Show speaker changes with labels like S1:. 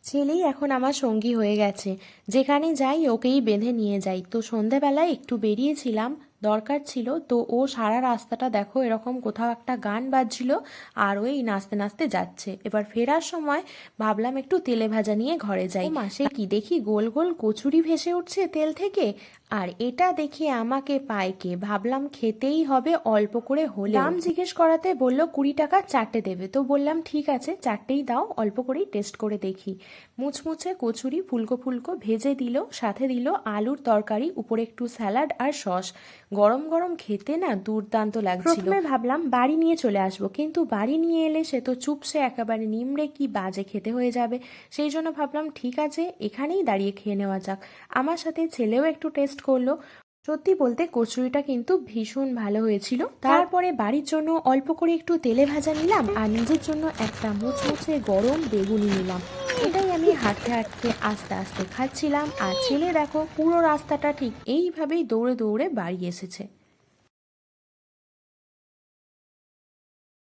S1: ছেলেই এখন আমার সঙ্গী হয়ে গেছে, যেখানে যাই ওকেই বেঁধে নিয়ে যাই। তো সন্ধেবেলায় একটু বেরিয়েছিলাম, দরকার ছিল। তো ও সারা রাস্তাটা দেখো এরকম কোথাও একটা গান বাজছিল আর ওই নাচতে নাচতে যাচ্ছে। এবার ফেরার সময় ভাবলাম একটু তেলে ভাজা নিয়ে ঘরে যাই। মাসে কি দেখি গোল গোল কচুরি ভেসে উঠছে তেল থেকে, আর এটা দেখে আমাকে পায় কে, ভাবলাম খেতেই হবে অল্প করে হলে। দাম জিজ্ঞেস করাতে বলল 20 টাকা 4টে দেবে। তো বললাম ঠিক আছে 4টেই দাও, অল্প করেই টেস্ট করে দেখি। মুচমুচে কচুরি ফুলকো ফুলকো ভেজে দিল, সাথে দিল আলুর তরকারি, উপরে একটু স্যালাড আর সস। গরম গরম খেতে না দুর্দান্ত লাগছিল। প্রথমে ভাবলাম বাড়ি নিয়ে চলে আসবো, কিন্তু বাড়ি নিয়ে এলে সে তো চুপসে একেবারে নিমড়ে কি বাজে খেতে হয়ে যাবে। সেই জন্য ভাবলাম ঠিক আছে এখানেই দাঁড়িয়ে খেয়ে নেওয়া যাক। আমার সাথে ছেলেও একটু টেস্ট করলো। সত্যি বলতে কচুরিটা কিন্তু ভীষণ ভালো হয়েছিল। তারপরে বাড়ির জন্য অল্প করে একটু তেলে ভাজা নিলাম আর নিজের জন্য একটা মুচমুচে গরম বেগুনি নিলাম। এটাই আমি হাঁটতে হাঁটতে আস্তে আস্তে খাচ্ছিলাম, আর ছেলে দেখো পুরো রাস্তাটা ঠিক এইভাবেই দৌড়ে দৌড়ে বাড়ি এসেছে।